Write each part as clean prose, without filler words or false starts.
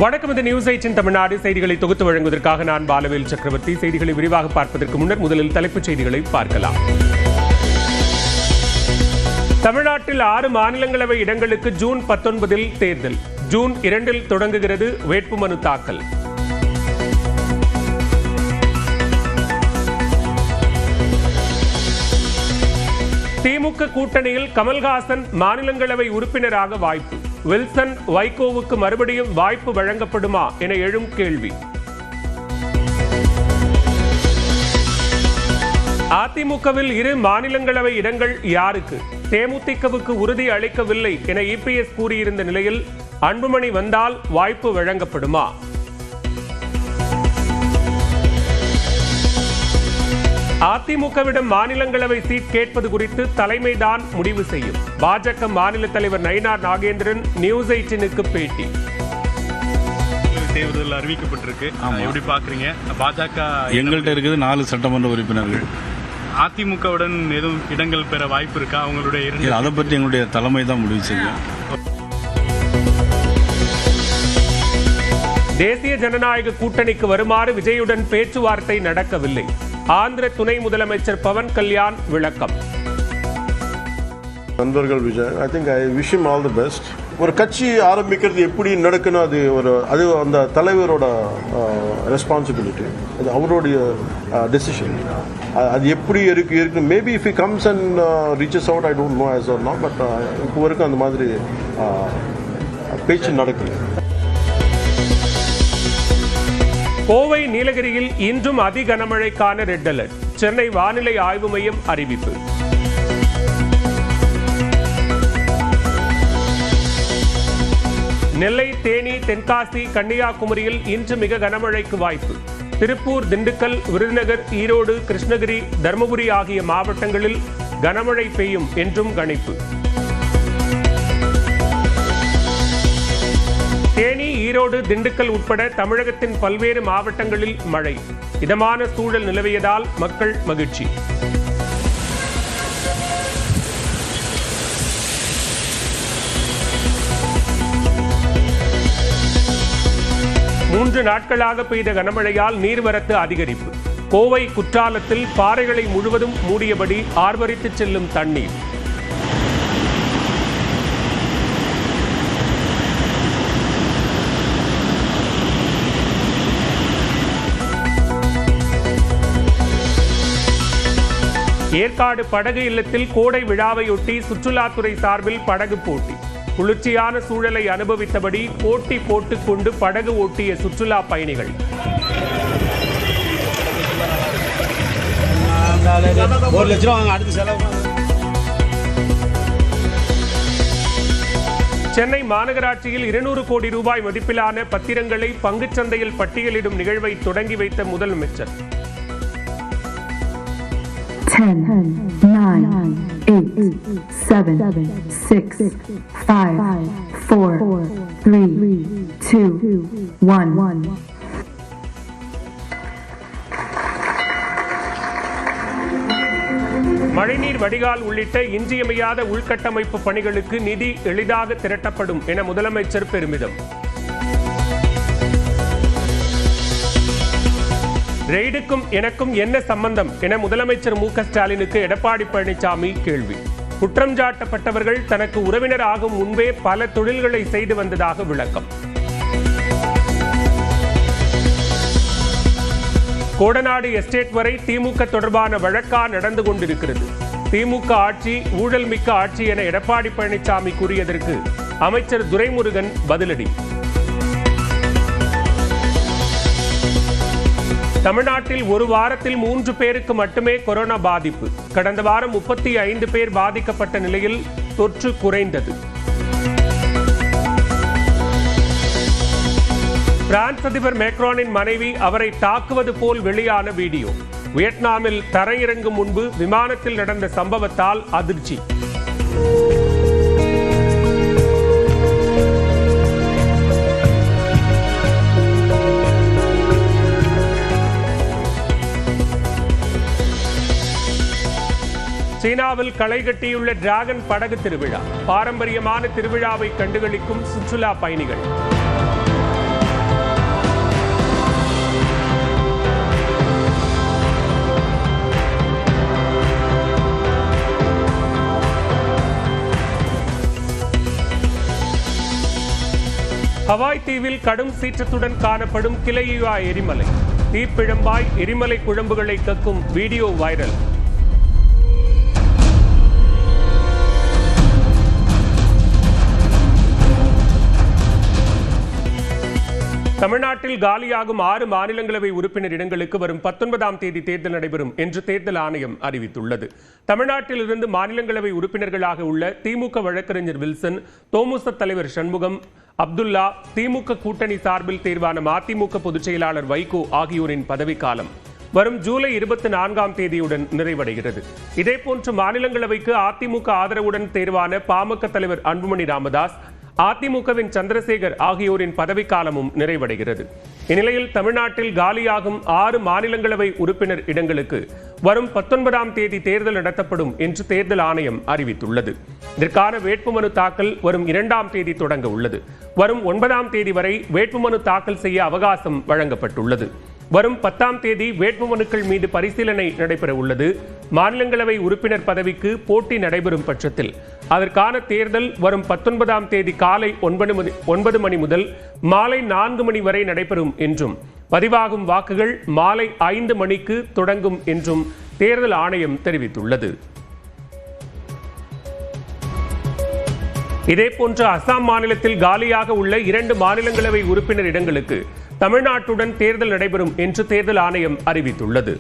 வணக்கம். இந்த நியூஸ் 8 தமிழ்நாடு செய்திகளை தொகுத்து வழங்குவதற்காக நான் பாலவேல் சக்கரவர்த்தி. செய்திகளை விரிவாக பார்ப்பதற்கு முன்னர் முதலில் தலைப்புச் செய்திகளை பார்க்கலாம். தமிழ்நாட்டில் 6 மாநிலங்களவை இடங்களுக்கு ஜூன் 19 தேர்தல். ஜூன் 2 தொடங்குகிறது வேட்புமனு தாக்கல். திமுக கூட்டணியில் கமல்ஹாசன் மாநிலங்களவை உறுப்பினராக வாய்ப்பு. வில்சன் வைகோவுக்கு மறுபடியும் வாய்ப்பு வழங்கப்படுமா என எழும் கேள்வி. அதிமுகவில் 2 மாநிலங்களவை இடங்கள் யாருக்கு? தேமுதிகவுக்கு உறுதி அளிக்கவில்லை என இபிஎஸ் கூறியிருந்த நிலையில் அன்புமணி வந்தால் வாய்ப்பு வழங்கப்படுமா? அதிமுகவிடம் மாநிலங்களவை சீட் கேட்பது குறித்து தலைமைதான் முடிவு செய்யும். பாஜக மாநில தலைவர் நயினார் நாகேந்திரன் நியூஸ் 18க்கு பேட்டி. தேர்தல் அறிவிக்கப்பட்டிருக்கு, எப்படி பாக்குறீங்க? பாஜக எங்கள்கிட்ட இருக்குது 4 சட்டமன்ற உறுப்பினர்கள். அதிமுகவுடன் எதுவும் இடங்கள் பெற வாய்ப்பு இருக்கா? அவங்களுடைய அதை பற்றி எங்களுடைய தலைமை தான் முடிவு செய்யும். தேசிய ஜனநாயக கூட்டணிக்கு வருமாறு விஜயுடன் பேச்சுவார்த்தை நடக்கவில்லை. ஆந்திர துணை முதலமைச்சர் பவன் கல்யாண் விளக்கம். நண்பர்கள் Vijay, I think I wish him all the best. ஒரு கட்சி ஆரம்பிக்கிறது எப்படி நடக்கணும், அது அந்த தலைவரோட ரெஸ்பான்சிபிலிட்டி, அது அவருடைய டெசிஷன். அது எப்படி இருக்கு maybe if he comes and reaches out, I don't know as or not, but இப்போ வரைக்கும் அந்த மாதிரி பேச்சு நடக்கல. கோவை நீலகிரியில் இன்றும் அதி கனமழைக்கான ரெட் அலர்ட். சென்னை வானிலை ஆய்வு மையம் அறிவிப்பு. நெல்லை, தேனி, தென்காசி, கன்னியாகுமரியில் இன்று மிக கனமழைக்கு வாய்ப்பு. திருப்பூர், திண்டுக்கல், விருதுநகர், ஈரோடு, கிருஷ்ணகிரி, தருமபுரி ஆகிய மாவட்டங்களில் கனமழை பெய்யும் என்றும் கணிப்பு. தேனி, ஈரோடு, திண்டுக்கல் உட்பட தமிழகத்தின் பல்வேறு மாவட்டங்களில் மழை. இதமான சூழல் நிலவியதால் மக்கள் மகிழ்ச்சி. மூன்று நாட்களாக பெய்த கனமழையால் நீர்வரத்து அதிகரிப்பு. கோவை குற்றாலத்தில் பாறைகளை முழுவதும் மூடியபடி ஆர்ப்பரித்து செல்லும் தண்ணீர். ஏற்காடு படகு இல்லத்தில் கோடை விழாவையொட்டி சுற்றுலாத்துறை சார்பில் படகு போட்டி. குளிர்ச்சியான சூழலை அனுபவித்தபடி போட்டி போட்டுக் கொண்டு படகு ஓட்டிய சுற்றுலா பயணிகள். சென்னை மாநகராட்சியில் 200 கோடி ரூபாய் மதிப்பிலான பத்திரங்களை பங்குச்சந்தையில் பட்டியலிடும் நிகழ்வை தொடங்கி வைத்த முதலமைச்சர். 10, 9, 8, 7, 6, 5, 4, 3, 2, 1. மழைநீர் வடிகால் உள்ளிட்ட இன்றியமையாத உள்கட்டமைப்பு பணிகளுக்கு நிதி எளிதாக திரட்டப்படும் என முதலமைச்சர் பெருமிதம். ரெய்டுக்கும் எனக்கும் என்ன சம்பந்தம் என முதலமைச்சர் மு.க. ஸ்டாலினுக்கு எடப்பாடி பழனிசாமி கேள்வி. குற்றம் சாட்டப்பட்டவர்கள் தனக்கு உறவினர் ஆகும் முன்பே பல தொழில்களை செய்து வந்ததாக விளக்கம். கோடநாடு எஸ்டேட் வரை திமுக தொடர்பான வழக்கா நடந்து கொண்டிருக்கிறது. திமுக ஆட்சி ஊழல் மிக்க ஆட்சி என எடப்பாடி பழனிசாமி கூறியதற்கு அமைச்சர் துரைமுருகன் பதிலடி. தமிழ்நாட்டில் ஒரு வாரத்தில் 3 பேருக்கு மட்டுமே கொரோனா பாதிப்பு. கடந்த வாரம் 35 பேர் பாதிக்கப்பட்ட நிலையில் தொற்று குறைந்தது. பிரான்ஸ் அதிபர் மேக்ரானின் மனைவி அவரை தாக்குவது போல் வெளியான வீடியோ. வியட்நாமில் தரையிறங்கும் முன்பு விமானத்தில் நடந்த சம்பவத்தால் அதிர்ச்சி. சீனாவில் களை கட்டியுள்ள டிராகன் படகு திருவிழா. பாரம்பரியமான திருவிழாவை கண்டுகளிக்கும் சுற்றுலா பயணிகள். ஹவாய் தீவில் கடும் சீற்றத்துடன் காணப்படும் கிளையுயா எரிமலை. தீப்பிழம்பாய் எரிமலை குழம்புகளை கக்கும் வீடியோ வைரல். தமிழ்நாட்டில் காலியாகும் 6 மாநிலங்களவை உறுப்பினர் இடங்களுக்கு வரும் 19ஆம் தேதி தேர்தல் நடைபெறும் என்று தேர்தல் ஆணையம் அறிவித்துள்ளது. தமிழ்நாட்டில் இருந்து மாநிலங்களவை உறுப்பினர்களாக உள்ள திமுக வழக்கறிஞர் வில்சன், தோமுச தலைவர் சண்முகம், அப்துல்லா, திமுக கூட்டணி சார்பில் தேர்வான மதிமுக பொதுச் செயலாளர் வைகோ ஆகியோரின் பதவிக்காலம் வரும் ஜூலை 24ஆம் தேதியுடன் நிறைவடைகிறது. இதேபோன்று மாநிலங்களவைக்கு அதிமுக ஆதரவுடன் தேர்வான பாமக தலைவர் அன்புமணி ராமதாஸ், அதிமுகவின் சந்திரசேகர் ஆகியோரின் பதவிக்காலமும் நிறைவடைகிறது. இந்நிலையில் தமிழ்நாட்டில் காலியாகும் 6 மாநிலங்களவை உறுப்பினர் இடங்களுக்கு வரும் 19ஆம் தேதி தேர்தல் நடத்தப்படும் என்று தேர்தல் ஆணையம் அறிவித்துள்ளது. இதற்கான வேட்புமனு தாக்கல் வரும் 2ஆம் தேதி தொடங்க உள்ளது. வரும் 9ஆம் தேதி வரை வேட்புமனு தாக்கல் செய்ய அவகாசம் வழங்கப்பட்டுள்ளது. வரும் 10ஆம் தேதி வேட்புமனுக்கள் மீது பரிசீலனை நடைபெற உள்ளது. மாநிலங்களவை உறுப்பினர் பதவிக்கு போட்டி நடைபெறும் பட்சத்தில் அதற்கான தேர்தல் வரும் 19ஆம் தேதி காலை 9 மணி முதல் மாலை 4 மணி வரை நடைபெறும் என்றும், பதிவாகும் வாக்குகள் மாலை 5 மணிக்கு தொடங்கும் என்றும் தேர்தல் ஆணையம் தெரிவித்துள்ளது. இதேபோன்று அசாம் மாநிலத்தில் காலியாக உள்ள 2 மாநிலங்களவை உறுப்பினர் இடங்களுக்கு தமிழ்நாட்டுடன் தேர்தல் நடைபெறும் என்று தேர்தல் ஆணையம் அறிவித்துள்ளது.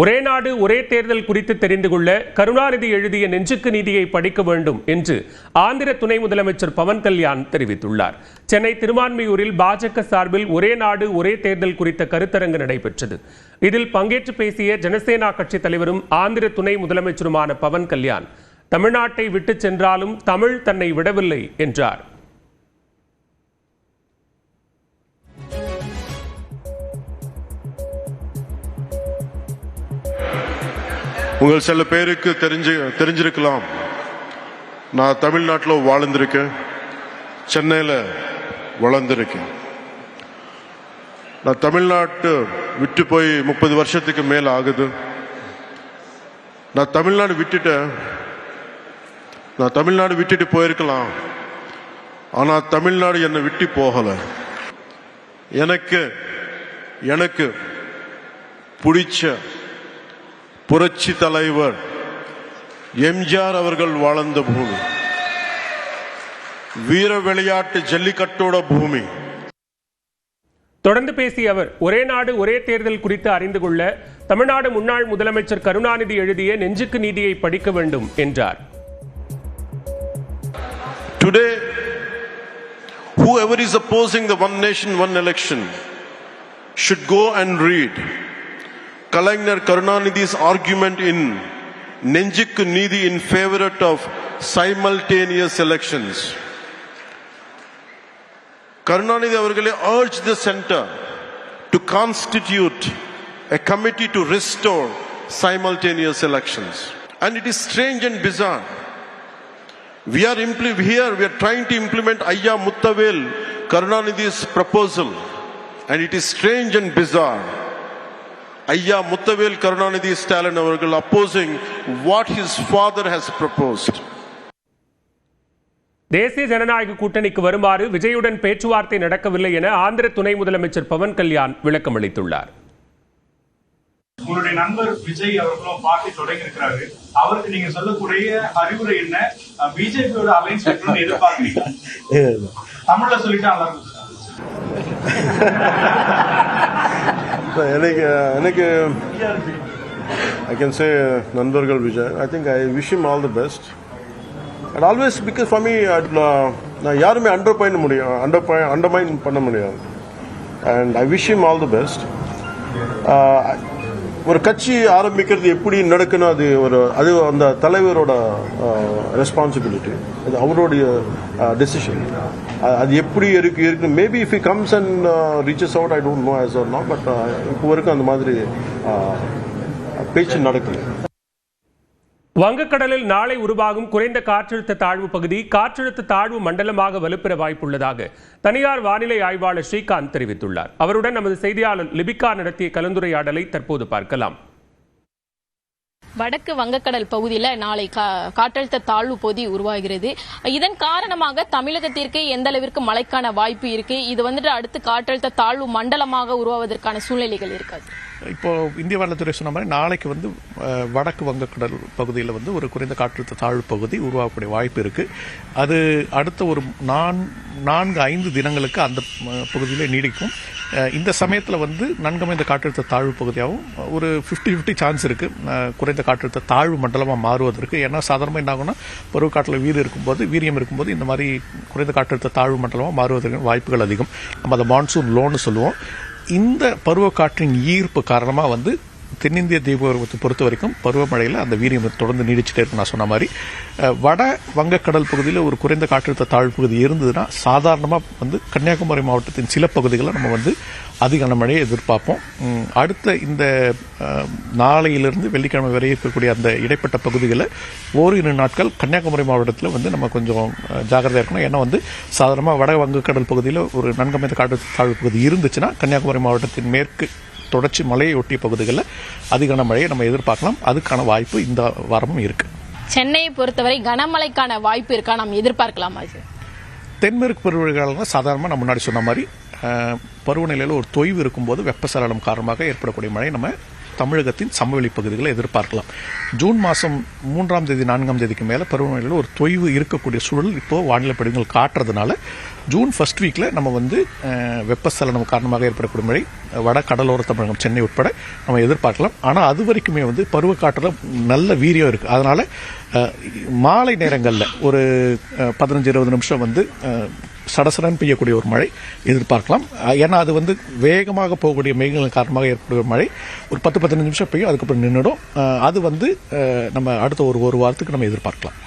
ஒரே நாடு ஒரே தேர்தல் குறித்து தெரிந்து கொள்ள கருணாநிதி எழுதிய நெஞ்சுக்கு நீதியை படிக்க வேண்டும் என்று ஆந்திர துணை முதலமைச்சர் பவன் கல்யாண் தெரிவித்துள்ளார். சென்னை திருமான்மியூரில் பாஜக சார்பில் ஒரே நாடு ஒரே தேர்தல் குறித்த கருத்தரங்கு நடைபெற்றது. இதில் பங்கேற்று பேசிய ஜனசேனா கட்சி தலைவரும் ஆந்திர துணை முதலமைச்சருமான பவன் கல்யாண், தமிழ்நாட்டை விட்டு சென்றாலும் தமிழ் தன்னை விடவில்லை என்றார். உங்கள் சில பேருக்கு தெரிஞ்சிருக்கலாம், நான் தமிழ்நாட்டில் வாழ்ந்திருக்கேன், சென்னையில் வளர்ந்துருக்கேன். நான் தமிழ்நாட்டு விட்டு போய் 30 வருஷத்துக்கு மேலே ஆகுது. நான் தமிழ்நாடு விட்டுட்டு போயிருக்கலாம், ஆனால் தமிழ்நாடு என்னை விட்டு போகலை. எனக்கு பிடிச்ச புரட்சி தலைவர் எம்ஜிஆர் அவர்கள் வாழ்ந்த பூமி, வீர விளையாட்டு ஜல்லிக்கட்டோட பூமி. தொடர்ந்து பேசிய அவர், ஒரே நாடு ஒரே தேர்தல் குறித்து அறிந்து கொள்ள தமிழ்நாடு முன்னாள் முதலமைச்சர் கருணாநிதி எழுதிய நெஞ்சுக்கு நீதியை படிக்க வேண்டும் என்றார். Today, whoever is opposing the one nation, one election should go and read Kalaignar Karunanidhi's argument in Nenjukku Neethi in favor of simultaneous elections. Karunanidhi avargale urged the center to constitute a committee to restore simultaneous elections. And it is strange and bizarre. We are trying to implement Ayya Muttavel Karunanidhi's proposal, and it is strange and bizarre. Ayya Muttavel Karunanidhi Stalin avargal opposing what his father has proposed. தேசிய ஜனநாயக கூட்டணிக்கு வருமாறு விஜயுடன் பேச்சுவார்த்தை நடக்கவில்லை என ஆந்திர துணை முதலமைச்சர் பவன் கல்யாண் விளக்கம் அளித்துள்ளார். உங்களுடைய நண்பர் விஜய் அவர்களும் பார்ட்டி தொடங்கி இருக்கிறாரு. அவருக்கு நீங்க சொல்லக்கூடிய அறிவுரை என்ன? பிஜேபியோட அலைன்ஸ் வைக்கணும்னு எதிர்பார்க்கிறீங்க? தமிழ்ல சொல்லிட்டா எனக்கு I can say நண்பர்கள் Vijay, I think I wish him all the best. And always, because for me, நான் யாருமே அண்டர்மைன் பண்ண முடியாது. And I wish him all the best. ஒரு கட்சி ஆரம்பிக்கிறது எப்படி நடக்கணும், அது அந்த தலைவரோட ரெஸ்பான்சிபிலிட்டி, அது அவருடைய டெசிஷன். அது எப்படி இருக்கு maybe if he comes and reaches out, I don't know as or not, but இப்போ வரைக்கும் அந்த மாதிரி பேச்சு நடக்கல. வங்கக்கடலில் நாளை உருவாகும் குறைந்த காற்றழுத்த தாழ்வு பகுதி காற்றழுத்த தாழ்வு மண்டலமாக வலுப்பெற வாய்ப்புள்ளதாக தனியார் வானிலை ஆய்வாளர் ஸ்ரீகாந்த் தெரிவித்துள்ளார். அவருடன் நமது செய்தியாளர் லிபிகா நடத்திய கலந்துரையாடலை தற்போது பார்க்கலாம். வடக்கு வங்கக்கடல் பகுதியில் நாளை காற்றழுத்த தாழ்வு பகுதி உருவாகிறது. இதன் காரணமாக தமிழகத்திற்கு எந்த அளவிற்கு மழைக்கான வாய்ப்பு இருக்கு? இது அடுத்து காற்றழுத்த தாழ்வு மண்டலமாக உருவாவதற்கான சூழ்நிலைகள் இருக்காது. இப்போ இந்திய வானிலைத்துறை சொன்ன மாதிரி நாளைக்கு வடக்கு வங்கக்கடல் பகுதியில் ஒரு குறைந்த காற்றழுத்த தாழ்வு பகுதி உருவாகக்கூடிய வாய்ப்பு இருக்கு. அது அடுத்த ஒரு 4-5 தினங்களுக்கு அந்த பகுதியில் நீடிக்கும். இந்த சமயத்தில் நன்கமைந்த காற்றழுத்த தாழ்வு பகுதியாகவும் ஒரு 50-50 சான்ஸ் இருக்கு குறைந்த காற்றழுத்த தாழ்வு மண்டலமாக மாறுவதற்கு. ஏன்னா சாதாரணமாக என்ன ஆகும்னா பருவக்காற்றில் வீரியம் இருக்கும்போது இந்த மாதிரி குறைந்த காற்றழுத்த தாழ்வு மண்டலமாக மாறுவதற்கு வாய்ப்புகள் அதிகம். நம்ம அதை மான்சூன் லோன்னு சொல்லுவோம். இந்த பருவக்காற்றின் ஈர்ப்பு காரணமாக தென்னிந்திய தீபகற்பத்தை பொறுத்த வரைக்கும் பருவமழையில் அந்த வீரியம் தொடர்ந்து நீடிச்சுட்டே இருக்கும். நான் சொன்ன மாதிரி வட வங்கக்கடல் பகுதியில் ஒரு குறைந்த காற்றழுத்த தாழ்வு பகுதி இருந்ததுன்னா சாதாரணமாக கன்னியாகுமரி மாவட்டத்தின் சில பகுதிகளில் நம்ம அதிக கனமழையை எதிர்பார்ப்போம். அடுத்த இந்த நாளையிலிருந்து வெள்ளிக்கிழமை வரை இருக்கக்கூடிய அந்த இடைப்பட்ட பகுதிகளில் ஓரிரு நாட்கள் கன்னியாகுமரி மாவட்டத்தில் நம்ம கொஞ்சம் ஜாக்கிரதையாக இருக்கணும். ஏன்னா சாதாரணமாக வட வங்கக்கடல் பகுதியில் ஒரு நன்கமைந்த காற்றழுத்த தாழ்வு பகுதி இருந்துச்சுன்னா கன்னியாகுமரி மாவட்டத்தின் மேற்கு தொடர்ச்சி மலையை ஒட்டிய பகுதிகளில் அதிகான மழையை நம்ம எதிர்பார்க்கலாம். அதுக்கான வாய்ப்பு இந்த வாரமும் இருக்கு. சென்னையை பொறுத்தவரை கனமழைக்கான வாய்ப்பு இருக்கா, நாம் எதிர்பார்க்கலாமா? தென்மேற்கு பருவமழை சாதாரணமாக நம்ம முன்னாடி சொன்ன மாதிரி பருவநிலையில் ஒரு தொய்வு இருக்கும்போது வெப்பசலனம் காரணமாக ஏற்படக்கூடிய மழை நம்ம தமிழகத்தின் சமவெளி பகுதிகளை எதிர்பார்க்கலாம். ஜூன் மாதம் 3ஆம் தேதி 4ஆம் தேதிக்கு மேலே பருவநிலையில் ஒரு தொய்வு இருக்கக்கூடிய சூழல் இப்போது வானிலை படிவங்கள் காட்டுறதுனால ஜூன் ஃபர்ஸ்ட் வீக்கில் நம்ம வெப்பசலனம் காரணமாக ஏற்படக்கூடிய மழை வட கடலோர தமிழகம் சென்னை உட்பட நம்ம எதிர்பார்க்கலாம். ஆனால் அது வரைக்குமே பருவக்காற்றில் நல்ல வீரியம் இருக்குது. அதனால் மாலை நேரங்களில் ஒரு 15-20 நிமிஷம் சடசடன் பெய்யக்கூடிய ஒரு மழை எதிர்பார்க்கலாம். ஏன்னா அது வேகமாக போகக்கூடிய மேகங்களின் காரணமாக ஏற்படக்கூடிய மழை ஒரு 10-15 நிமிஷம் பெய்யும், அதுக்கப்புறம் நின்றுடும். அது நம்ம அடுத்த ஒரு வாரத்துக்கு நம்ம எதிர்பார்க்கலாம்.